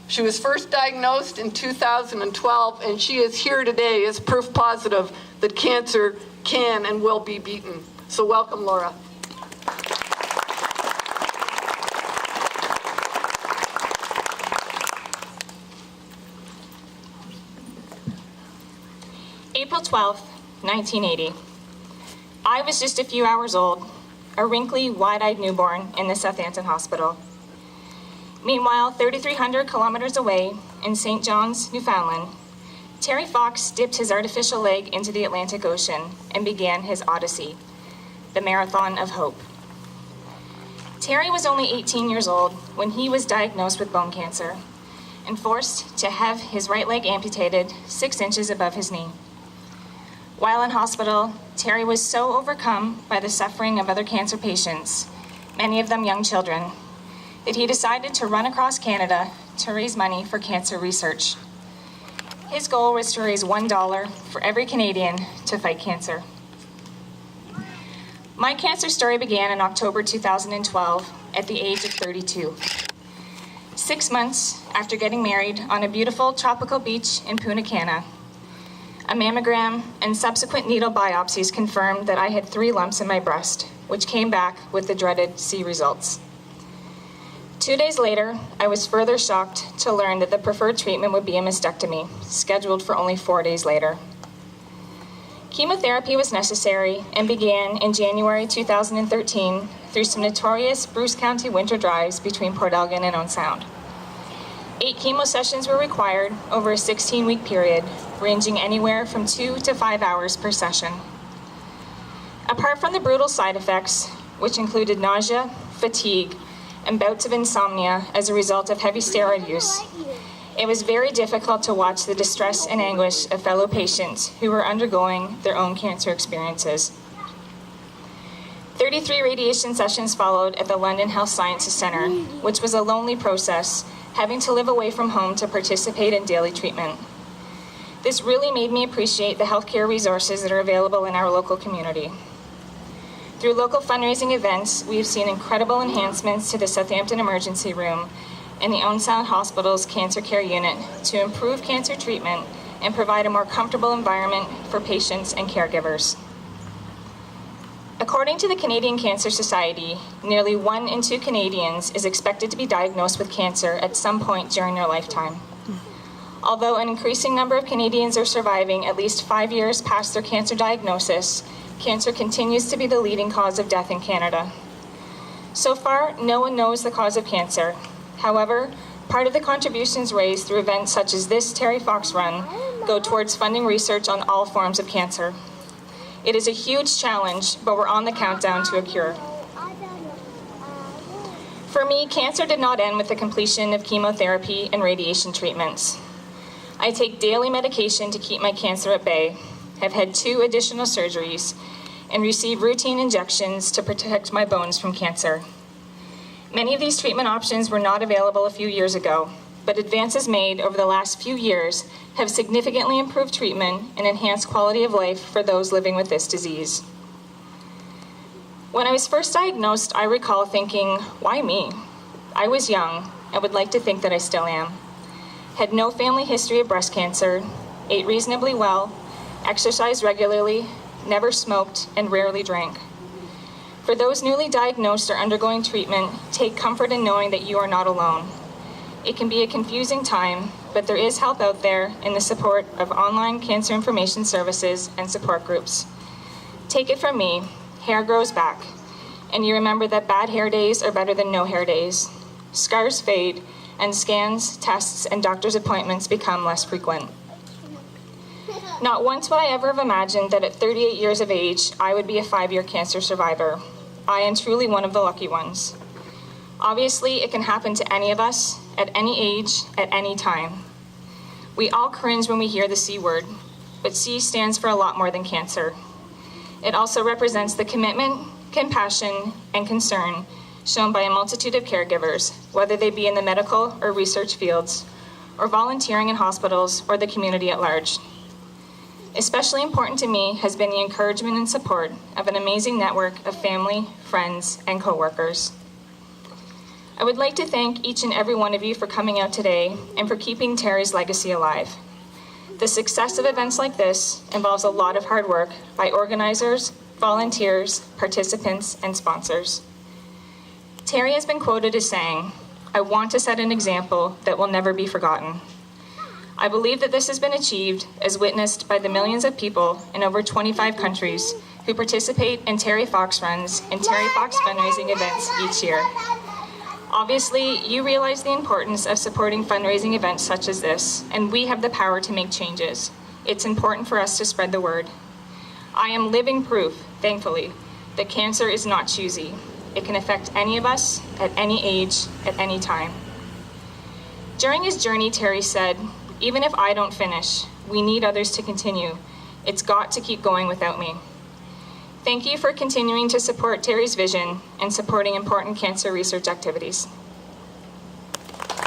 She was first diagnosed in 2012, and she is here today as proof positive that cancer can and will be beaten. So welcome, Laura. April 12th, 1980. I was just a few hours old, a wrinkly, wide-eyed newborn in the Southampton Hospital. Meanwhile, 3,300 kilometers away in St. John's, Newfoundland, Terry Fox dipped his artificial leg into the Atlantic Ocean and began his odyssey, the Marathon of Hope. Terry was only 18 years old when he was diagnosed with bone cancer and forced to have his right leg amputated 6 inches above his knee. While in hospital, Terry was so overcome by the suffering of other cancer patients, many of them young children, that he decided to run across Canada to raise money for cancer research. His goal was to raise $1 for every Canadian to fight cancer. My cancer story began in October 2012 at the age of 32. 6 months after getting married on a beautiful tropical beach in Punta Cana, a mammogram and subsequent needle biopsies confirmed that I had 3 lumps in my breast, which came back with the dreaded C results. 2 days later, I was further shocked to learn that the preferred treatment would be a mastectomy, scheduled for only 4 days later. Chemotherapy was necessary and began in January 2013 through some notorious Bruce County winter drives between Port Elgin and Owen Sound. 8 chemo sessions were required over a 16-week period, ranging anywhere from 2 to 5 hours per session. Apart from the brutal side effects, which included nausea, fatigue, and bouts of insomnia as a result of heavy steroid use, it was very difficult to watch the distress and anguish of fellow patients who were undergoing their own cancer experiences. 33 radiation sessions followed at the London Health Sciences Centre, which was a lonely process, having to live away from home to participate in daily treatment. This really made me appreciate the healthcare resources that are available in our local community. Through local fundraising events, we have seen incredible enhancements to the Southampton Emergency Room and the Owen Sound Hospital's Cancer Care Unit to improve cancer treatment and provide a more comfortable environment for patients and caregivers. According to the Canadian Cancer Society, nearly 1 in 2 Canadians is expected to be diagnosed with cancer at some point during their lifetime. Although an increasing number of Canadians are surviving at least 5 years past their cancer diagnosis, cancer continues to be the leading cause of death in Canada. So far, no one knows the cause of cancer. However, part of the contributions raised through events such as this Terry Fox Run go towards funding research on all forms of cancer. It is a huge challenge, but we're on the countdown to a cure. For me, cancer did not end with the completion of chemotherapy and radiation treatments. I take daily medication to keep my cancer at bay, have had 2 additional surgeries, and receive routine injections to protect my bones from cancer. Many of these treatment options were not available a few years ago, but advances made over the last few years have significantly improved treatment and enhanced quality of life for those living with this disease. When I was first diagnosed, I recall thinking, why me? I was young and would like to think that I still am. Had no family history of breast cancer, ate reasonably well, exercised regularly, never smoked, and rarely drank. For those newly diagnosed or undergoing treatment, take comfort in knowing that you are not alone. It can be a confusing time, but there is help out there in the support of online cancer information services and support groups. Take it from me, hair grows back, and you remember that bad hair days are better than no hair days. Scars fade, and scans, tests, and doctor's appointments become less frequent. Not once would I ever have imagined that at 38 years of age, I would be a 5-year cancer survivor. I am truly one of the lucky ones. Obviously, it can happen to any of us, at any age, at any time. We all cringe when we hear the C word, but C stands for a lot more than cancer. It also represents the commitment, compassion, and concern shown by a multitude of caregivers, whether they be in the medical or research fields, or volunteering in hospitals or the community at large. Especially important to me has been the encouragement and support of an amazing network of family, friends, and coworkers. I would like to thank each and every one of you for coming out today and for keeping Terry's legacy alive. The success of events like this involves a lot of hard work by organizers, volunteers, participants, and sponsors. Terry has been quoted as saying, "I want to set an example that will never be forgotten." I believe that this has been achieved as witnessed by the millions of people in over 25 countries who participate in Terry Fox Runs and Terry Fox fundraising events each year. Obviously, you realize the importance of supporting fundraising events such as this, and we have the power to make changes. It's important for us to spread the word. I am living proof, thankfully, that cancer is not choosy. It can affect any of us, at any age, at any time. During his journey, Terry said, "Even if I don't finish, we need others to continue. It's got to keep going without me." Thank you for continuing to support Terry's vision and supporting important cancer research activities.